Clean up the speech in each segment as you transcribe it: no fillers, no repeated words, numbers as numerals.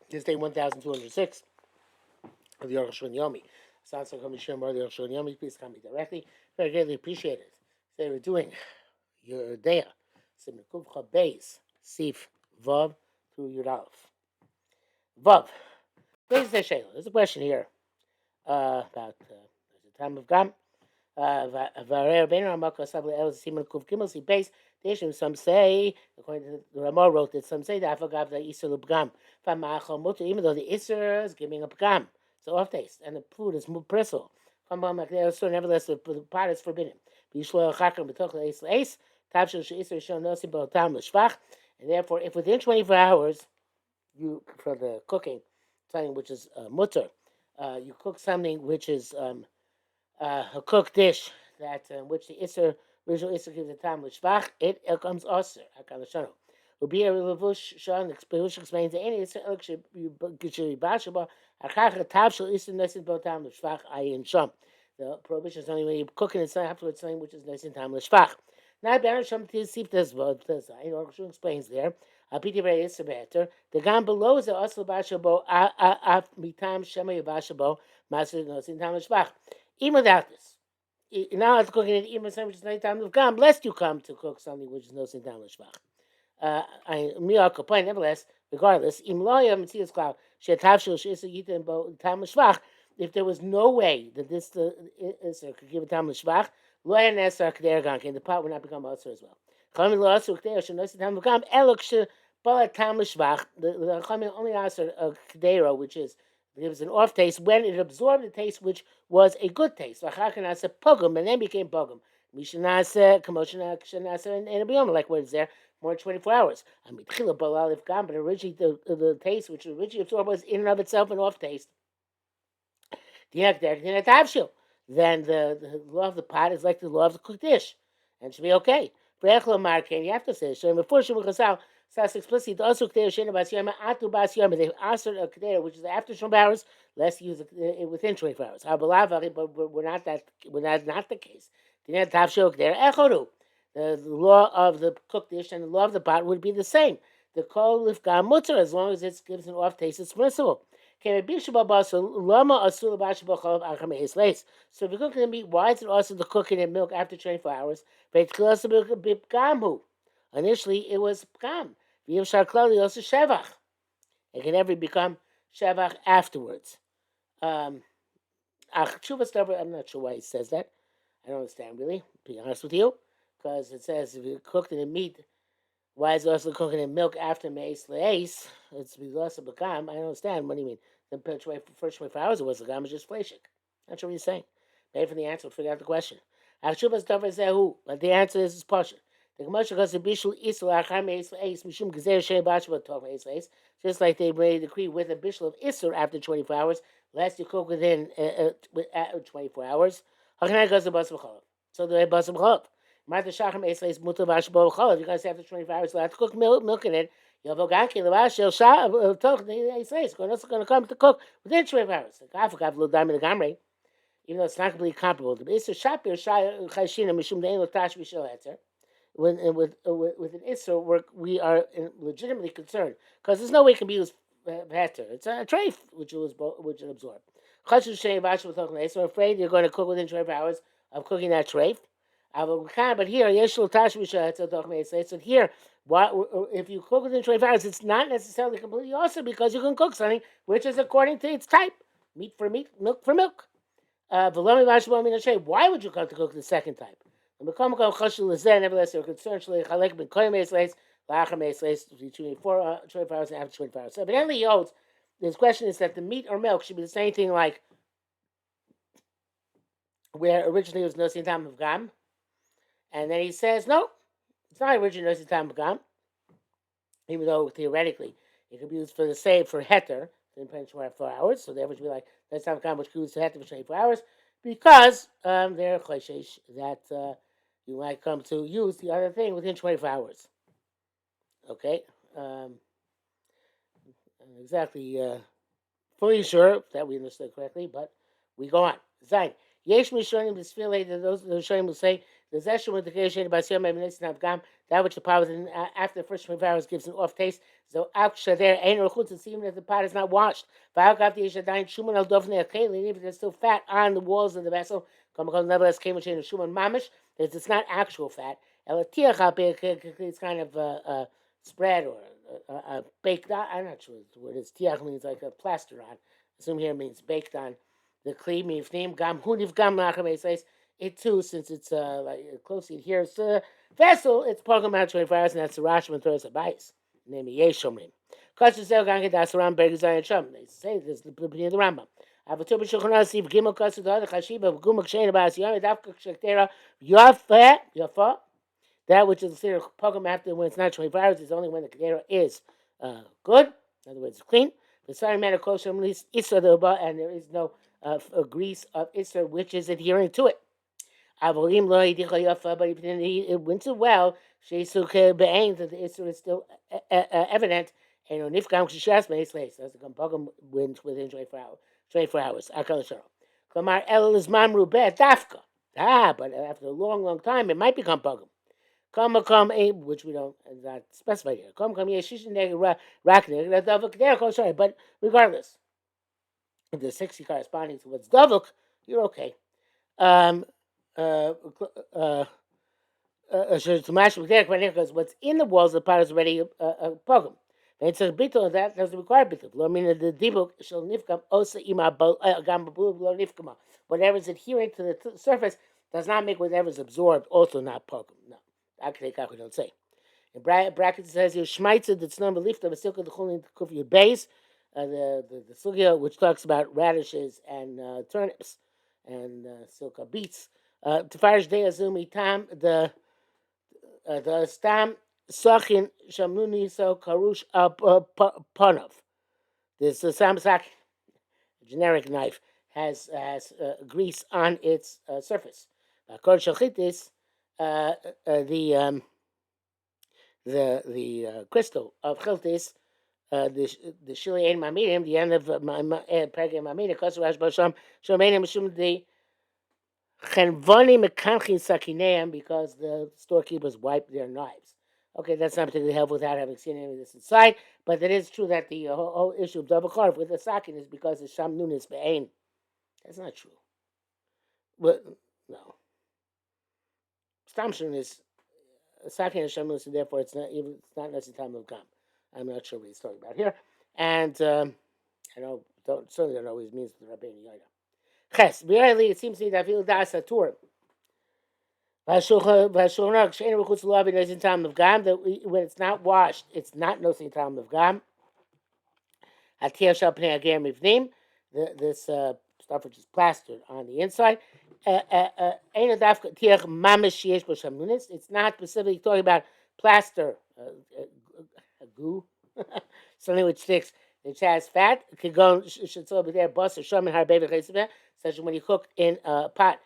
This day 1206 of the Arukh HaShulchan Yomi. Sounds like I'm share more of the Arukh HaShulchan Yomi. Please come me directly. Very greatly appreciate it. Today we're doing your Dea. Simon Kuvcha Beis, Sif Vav through Yudalef. Vav. There's a question here about the time of Gam. Some say, according to the Ramah wrote that some say that even though the Isser is giving up Gam, so off taste, and the food is bristle. Nevertheless, the pot is forbidden. And therefore, if within 24 hours, you for the cooking, something which is mutter, you cook something which is a cooked dish that which the original Isser gives the time l'shvach, it comes aser. Hakalashano. Ubi Levush Shan explains that any Isser elk should be bashaba. Achach tav shel Isser nesin bo tam l'shvach ayin sham. The prohibition is only when you're cooking it afterwards something which is nesin tam l'shvach. Now Baron Sham Tisif does Arukh HaShulchan explains there. Apiti Rei Isser better. The gam below is the asl bashabo af mitam shema yabashabo maser nesin tam l'shvach. Even without this, you're not allowed to cook it even something which is night time of gam, lest you come to cook something which is no sin down l'shvach. Nevertheless, regardless, if there was no way that this could give a tam l'shvach, the pot would not become usher as well. The only answer a kedera, which is gives an off taste when it absorbed the taste which was a good taste. And then became pogum. And like what is there more than 24 hours. But originally the taste which originally absorbed was in and of itself an off taste. Then the law of the pot is like the law of the cooked dish. And it should be okay. You have to say Sas explicit also Kedera Shena Bas Yoma Atu Bas Yoma. They answered a Kedera which is after 12 hours. Let's use it within 24 hours. But we're not that. Not the case. The law of the cooked dish and the law of the pot would be the same. The kol lifgam mutter as long as it gives an off taste, it's permissible. So if you're cooking the meat, why is it also to cook it in milk after 24 hours? Initially, it was pgam. Also shevach. It can never become shevach afterwards. I'm not sure why he says that. I don't understand really, to be honest with you, because it says if you cooked it in meat, why is it also cooking in milk after me'es le'es? It's because of pgam. I don't understand. What do you mean? The first 24 hours it was the gam is just fleshik. Not sure what he's saying. Maybe from the answer we'll figure out the question. But the answer is partial. Just like they made a decree with a bishul of Isser after 24 hours, lest you cook within 24 hours. So the Basam Cholov. Martha Shacham Esleis Mutter Vashbo Cholov. You guys after 24 hours, you have to cook milk in it. You'll go Ganki, the Vashel Shah, Esleis, going to come to cook within 24 hours. I forgot a little diamond the Gamre, even though it's not completely comparable. The Isser Shapir Shah Chashina Mishum Dein Lotash Mishel Etzer. With an Isser, we are legitimately concerned because there's no way it can be used better. It's a treif which it absorbed. So afraid you're going to cook within 12 hours of cooking that treif. But here, so here, if you cook within 12 hours, it's not necessarily completely awesome because you can cook something which is according to its type, meat for meat, milk for milk. Why would you come to cook the second type? Nevertheless, they're concerned between 24 hours and after 24 hours. So evidently he holds this question is that the meat or milk should be the same thing like where originally it was nosin tam of gam. And then he says, no, it's not originally nosin tam of gam. Even though theoretically it could be used for the same for heter in 24 hours. So the average would be like nosin tam of gam which could be used for heter for 24 hours. Because they're choshesh that you might come to use the other thing within 24 hours. Okay? I'm exactly fully sure that we understood correctly, but we go on. Zayin. Yesh Mishonim Disfile, those Rishonim will say The zeshul with the creation by Siyam Ebenezer Gam, that which the pot within after the first 24 hours gives an off taste. So aksha there ain't rechutz, even if the pot is not washed. V'algav the yeshadayin shuman al dovnei akelin, even if there's still fat on the walls of the vessel. Nevertheless, came with shuman mamish. It's not actual fat. It's kind of spread or baked on. I'm not sure what it is. Tiach means like a plaster on. Assume here means baked on. The kli mifnim gam huniv gam lachem says it too, since it's like closely adheres to the vessel. It's program out 24 hours, and that's the Rashba and Torah Sabayis. Name Yeshomrim. Kasher Zel Gange Das Ram Bergezayin Sham. They say this is the opinion of the Rambam. Avatur b'shulchan aruch gimel kasud ha'ad chashiba v'gum kshein ba'as yom edavka kshektera yafa. That which is considered program after when it's not 24 hours is only when the kedera is good. In other words, clean. The sorry matter kosher release isra the and there is no grease of isra which is adhering to it. Avolim lo yidicha yafa, but if it didn't went so well, sheisuke be'ain that the isra is still evident. And on nifgam kshishas me'isleis, that's the program wins within 24 hours. 24 hours. Akal sharo. Klamar el is mamru be dafka. But after a long, long time, it might become program. Come, which we don't not specify here. Come, yeshishin raknik. Davuk sorry, but regardless, if the 60 corresponding to what's davuk, you're okay. Because what's in the walls of the pot is already a program. And it's a bittul that doesn't require bittul. I mean, the dibuk shall nifkam osa ima gam lo nifkama. Whatever's adherent to the surface does not make whatever's absorbed also not program. No, actually, we don't say. In brackets it says here shmaitza that's non belief of a silka the chulin kufiyud base, the sugya which talks about radishes and turnips and silka beets. Tefarish de azumi tam the stam sachin shamnuni so karush panov. This sam sak generic knife has grease on its surface. Kol shachitis the crystal of chiltis. The shili ein mamidim, the end of pergam mamidim, kosher basham shomenim mishum the chenvoni mekanchin sakineim, because the storekeepers wipe their knives. Okay, that's not particularly helpful without having seen any of this inside, but it is true that the whole issue of double carve with the sakin is because it's sham nunis be'ain. That's not true. But no, stamshun is sakin is sham nunis, and therefore it's not necessarily time of gam. I'm not sure what he's talking about here, and I certainly don't know what he means with Rabbeinu Yoda. Ches, it seems to me that feel das atur. That when it's not washed, it's not nosing time of gam. This stuff which is plastered on the inside. It's not specifically talking about plaster, goo, something which sticks, which has fat. Could go should still be there. Bus or shaman har baby such as when you cook in a pot,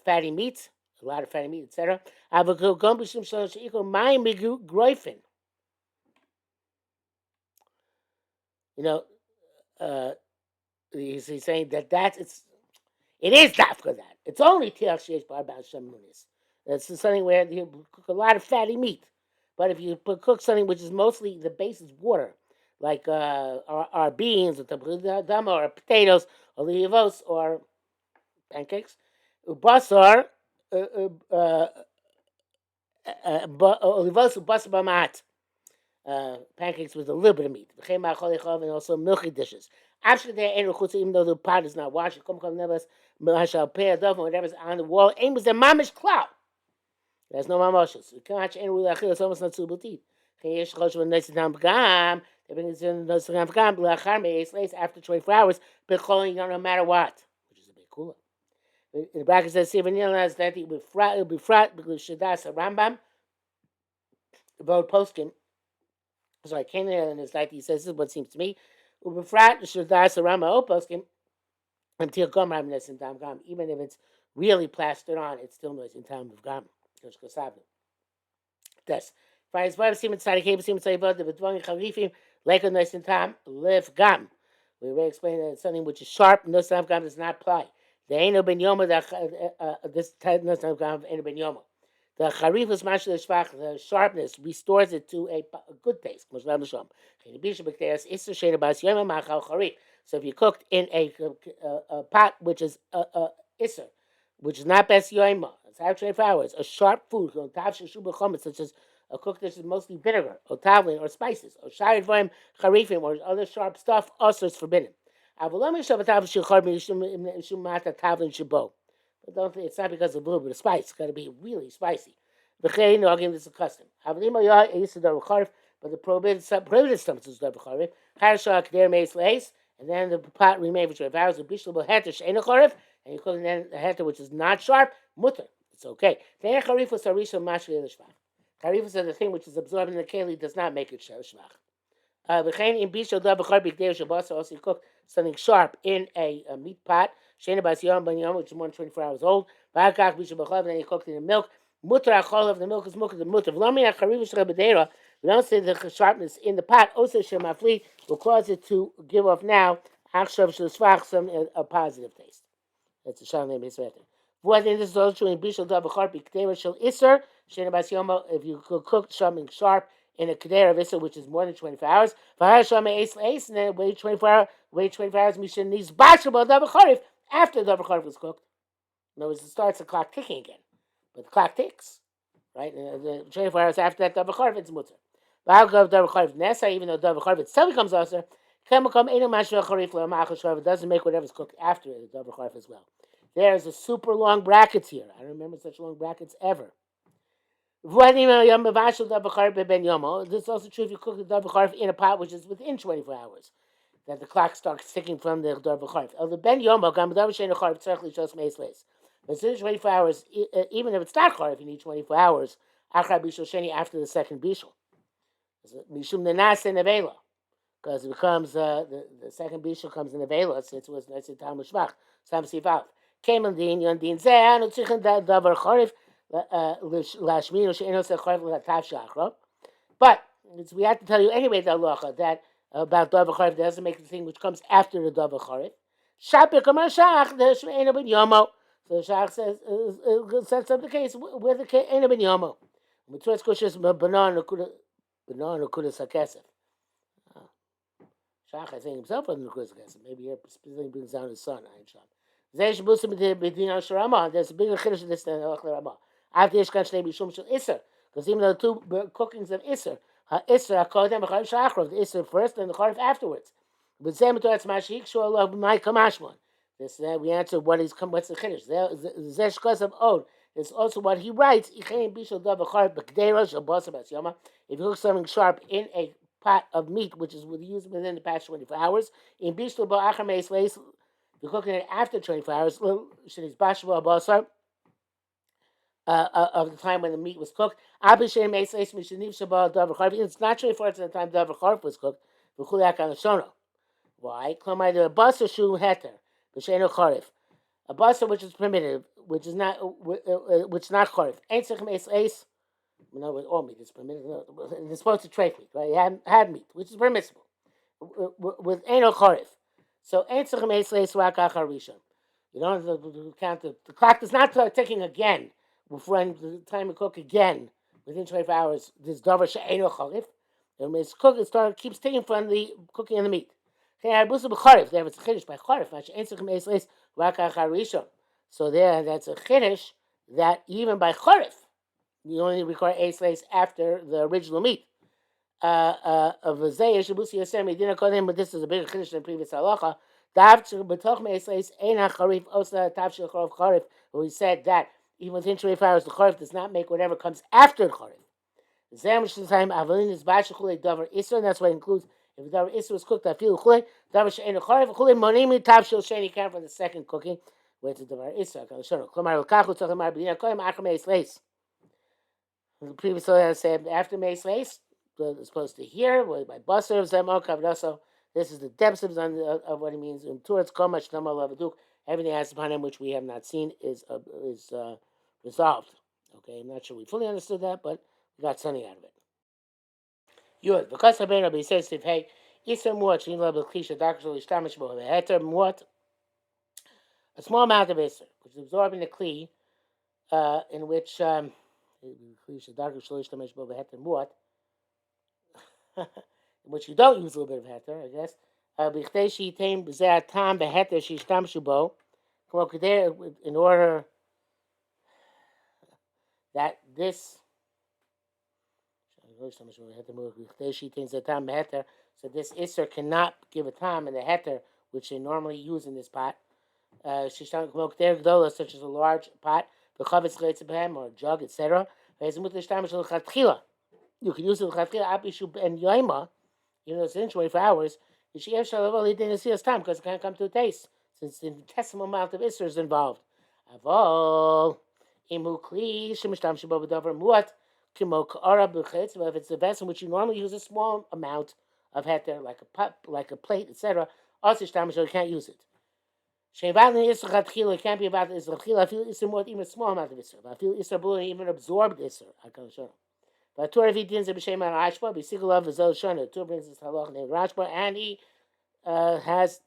fatty meats, a lot of fatty meat, etc. You know, he's saying that it is dafka that. It's only tiach sheish bar bal shamunis. It's something where you cook a lot of fatty meat. But if you cook something which is mostly the base is water, like our beans or dama or potatoes or olivos or pancakes, basar olivos basar bamat. Pancakes with a little bit of meat, and also milky dishes. After that, even though the pot is not washed, whatever's on the wall, aim was the mamish clout. There's no mamoshes. You can't watch any rule. It's almost not suitable to eat. They bring it in after 24 hours, no matter what, which is a bit cooler. In the bracket says, that it will be frat because Shadas Rambam, about poskim. So I came there and it's like he says, this is what seems to me. Until gam, even if it's really plastered on, it's still noise in time of gam. This. We already explained that it's something which is sharp, no gam does not apply. There ain't no ben yoma this type no gam ain't no ben yoma. The charifus mashal shvach, the sharpness, restores it to a good taste. So if you cooked in a pot which is iser, which is not best yoima, it's out 24 hours, a sharp food, such as a cooked dish is mostly vinegar, or tavlin, or spices, or shayid vayim charifim, or other sharp stuff, also is forbidden. But don't think it's not because of a little bit of spice. It's got to be really spicy. V'chein again, this is a custom. But the prohibited substances of the charif, and then the pot remains for 12 hours. And you cook then the heter which is not sharp, mutter. It's okay. Charif is the thing which is absorbed in the keli, does not make it shvach. Also, you cook something sharp in a meat pot, which is more than 24 hours old. Then you cook it in the milk. The milk is mutter. We don't say the sharpness in the pot also will cause it to give off now some a positive taste. That's a shalom misrata. What this is also true in bishul davachar b'kedera shel iser shena bas yoma. If you cook something sharp in a kedera of iser, which is more than 24 hours, v'har shama eis leis, and then wait 24 hours. Mishin needs bashable davacharif after the davacharif was cooked. In other words, it starts the clock ticking again, but the clock ticks, right? And the 24 hours after that davacharif, it's mutter. V'har gav davacharif nesa, even though davacharif itself becomes aser. It doesn't make whatever's cooked after it, the davacharif as well. There's a super long brackets here. I don't remember such long brackets ever. This is also true if you cook the davacharif in a pot which is within 24 hours, that the clock starts ticking from the davacharif. But since 24 hours, even if it's not charif, you need 24 hours after the second bishul. Because it becomes the second bishul comes in the vela, so it was nice Talmud Shvach. Sam Sivav. Came on din yondin zeh anu tzichin davar charif lashmin she'eno se charif l'hatav shachra. But we have to tell you anyway the halacha that about davar charif doesn't make the thing which comes after the davar charif. Shapir kamar shach the she'eno ben yomo. So shach sets up the case with the eno ben yomo. Mitzvah kushis banan nukuda sakesef. Shach, I think himself was nukuda sakesef. Maybe he specifically brings down his son. There's a bigger chiddush in this than the Rama. After Yishkan Shnei Bishum Shel Isser, because even though the two cookings of Isser, Isser HaKodem HaCharif Shachar, the Isser first and the Charif afterwards. But Zem Torah Tzmashik Shualav B'mai Kamashmon. This we answer what's the chiddush. Zesh Kos of Od is also what he writes. Ichein Bishul Dav HaCharif B'Kdeira Shel Basa Bas Yoma. If you cook something sharp in a pot of meat, which is used within the past 24 hours, in Bishul Ba'achar Meis Leis. You're cooking it after 24 hours. Of the time when the meat was cooked. It's not 24 hours at the time the davar was cooked. Why? A basa which is primitive, which is not charif. No, with all meat is permitted. It's supposed to trade meat, right? Had meat, which is permissible with eno charif. So you don't have to count the clock is not ticking again before the time you cook again within 24 hours. This davar she'eno charif, and when it's cooked, it keeps ticking from the cooking of the meat. There was a chiddush by charif. So there, that's a chiddush that even by charif, you only require eight slaves after the original meat. Of Zayah Shabusi Yasem, he didn't call him, but this is a bigger chiddush than previous halacha. We said that even within 24 hours, the charif does not make whatever comes after the charif. And that's what it includes. If the davar isser was cooked, I feel chulei. Davar she'enu charif chulei monimi tav shel sheni count from the second cooking, where it's a davar isser. Klamar l'kachu tzachemar b'dina koyim achar meis leis. The previous halacha said after meis leis. It's supposed to hear by Basar of Zemo Kavdaso. This is the depths of what he means. In towards Komach Nama Lavaduk, everything has upon him which we have not seen is resolved. Okay, I'm not sure we fully understood that, but we got something out of it. Yud, because Rabbi says if hey, Isra Muat Shinla B'Klisha Dakshul Ishtamish Bo Heter Muat, a small amount of Isra, which is absorbing the Kli, in which which you don't use a little bit of heter, I guess. In order that this so this isser cannot give a time in the heter which they normally use in this pot. Such as a large pot, or a jug, etc. You can use it and yoima, even though it's in 24 hours. You should have time because it can't come to a taste since the infinitesimal amount of isser is involved. Avol imu kli shemishtam shebo b'davar muat kimo k'ara b'chetz. But if it's a vessel in which you normally use a small amount of heter, like a pot, like a plate, etc., also you can't use it. It can't be about the Isra. I feel Isra more, even a small amount of Isra. I feel Isra Bula even absorbed Isra. I can show. But Torah Vidins of B'Shem Rashba, B'Sigalav V'Zel Shana. Torah brings this halach named Rashba, and he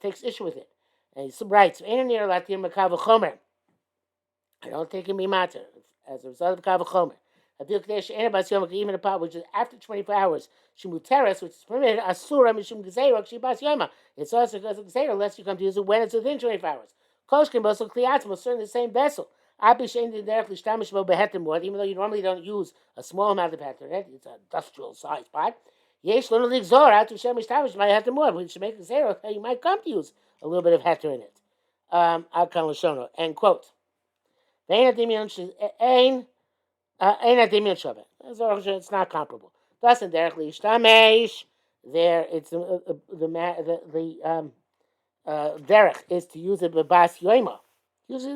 takes issue with it. And he writes, I don't take him matter as a result of Kav Chomer. I feel Kadesh Enabas Yom, even a pot which is after 24 hours, Shimuteres, which is permitted, Asura Mishum Gezerah, Shibas Yoma. It's also because of Gezerah, unless you come to use it when it's within 24 hours. Koshkin Bosel Kliatim, certainly the same vessel. Even though you normally don't use a small amount of heter, it's an industrial size pot. Yesh Lona Ligzor, out to Shemish Tamish, might have to more, which should make Gezerah, you might come to use a little bit of heter in it. Akan Lashono, end quote. It's not comparable. Doesn't directly ishtamesh. There, it's the derech is to use it b'bas yoima.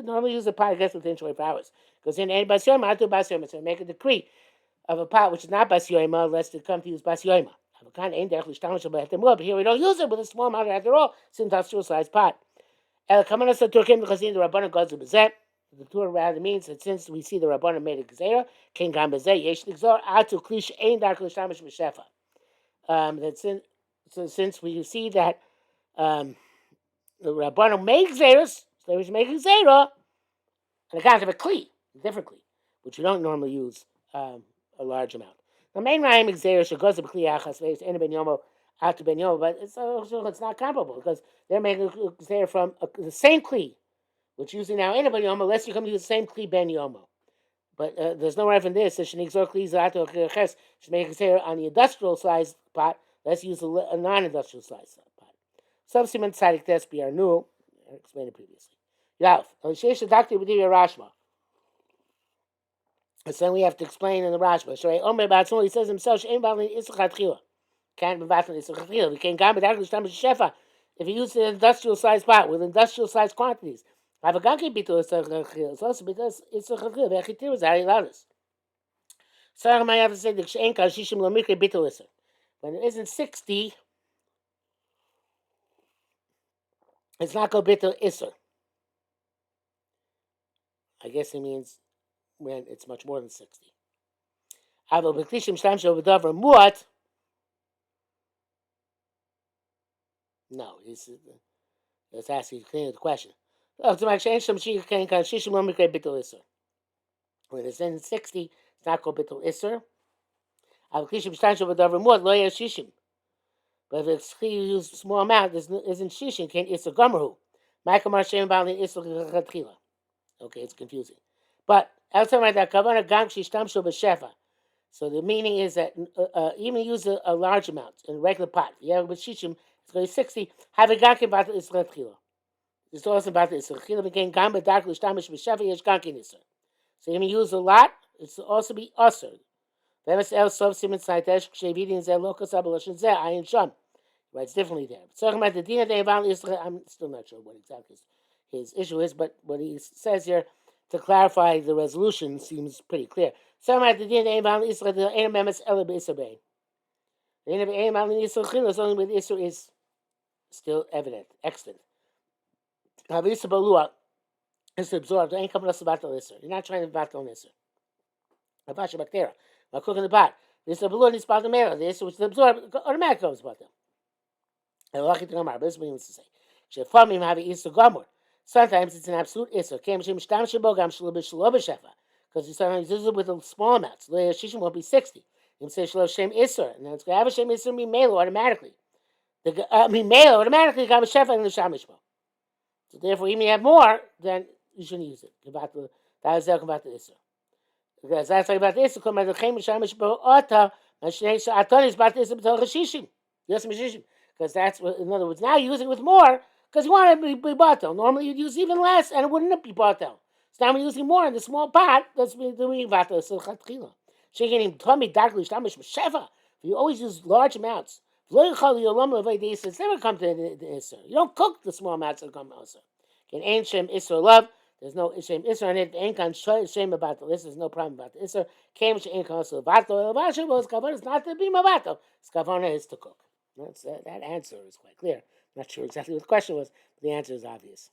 Normally use a pot, I guess, within 24 hours. Because in any bas yoima, I do bas yoima. So make a decree of a pot which is not bas yoima, unless they come to use bas yoima. But here we don't use it with a small amount after all. It's an industrial sized pot. The Rabbanan goes to bezet. The Torah rather means that since we see the Rabbanan made a gezerah, king gam bezet yesh ligzor atu klish ein dar klish tamish b'shefa. So since we see that the Rabbanan made gezerahs, so they was making gezerah, and account of a kli, different kli, which you don't normally use a large amount. The main rhyme gezerah should go to kli achas veis ena ben yomo atu ben yomo, but it's not comparable because they're making gezerah from the same kli, which usually now anybody yomo, unless you come to use the same kli ben yomo. But there's no reference there. So shenigzor kli zato ches should make gezerah on the industrial sized pot. Let's use a non-industrial sized pot. Subsequent tzadik test be our new. I explained it previously. Yav, sheesh the doctor with your Rashba. And so we have to explain in the Rashba. So Omer Batzon, he says himself, she'en balin isachat chila. Can't be battling isachat chila. We can't come with actually shefa. If you use an industrial sized pot with industrial sized quantities, have a ganki bitul isachat chila. It's also because isachat chila. Vechitir is how he allowed us. So I might have to say that she'en kal shishim lo mikre bitul isachat. When it isn't 60, it's not called bitul isachat. I guess it means when it's much more than 60. No, let's ask you to clean the question. When it's in 60, it's not called bitul isser. But if it's used a small amount, isn't shishin, can't isser gomerhu. Okay, it's confusing. But so the meaning is that even use a large amount in a regular pot. You have with shishim, it's going to be 60. Have a gankin about the isra tchila. It's also about the isra tchila. Became gamba dark l'shtamish b'shefa yesh gankin isra. So even use a lot, it's also be usr. V'emes el sov simen saitesh kshevidin zeh lokas abaloshin zeh ayin sham. Right, it's differently there. So about the dina de'evan isra. I'm still not sure what exactly his issue is, but what he says here to clarify the resolution seems pretty clear. Some at the din of Israel, the Ein Memes Eleb Isabay. The end of Ein Israel Chilas only with Israel is still evident, extant. Now, Israel Balua is absorbed. Ain't coming us about the Israel. You're not trying to battle on Israel. Avasha Bacteria. While cooking the pot. Israel Balua needs about the marrow. The Israel which is absorbed automatically comes about them. And lucky to Gamar, but this means to say. Shefamim have Israel Gamor. Sometimes it's an absolute Israel. because you sometimes use it with a small amounts. The Shishim won't be 60. You say Shelo Shem Isser, and then it's going to have a Shem Isser Mimelo automatically. Mimelo automatically got a Shefa and the Shamishmo. So therefore, even if you have more, then you shouldn't use it. That is about the Isser. Because that's like about the Isser. Come by the Chem Shamishmo Ota, and Shnei Aton is about the Isser B'Torah Shishim. Yes, Mishishim. Because that's what, in other words, now you're using it with more because you want it to be batel. Normally you'd use even less and it wouldn't be batel. So now we're using more in the small pot. That's doing batel. So chatchila. Shekenim tummy darkly shtamish b'sheva. You always use large amounts. It's never come to the isser. You don't cook the small amounts that come also. Can ain't shem isser love. There's no shem isser on it. Ain't kan shem about the list. There's no problem about the isser. Came she ain't kan also batel. Elvashem was kavon. It's not to be mabatel. Skavona is to cook. That answer is quite clear. I'm not sure exactly what the question was, but the answer is obvious.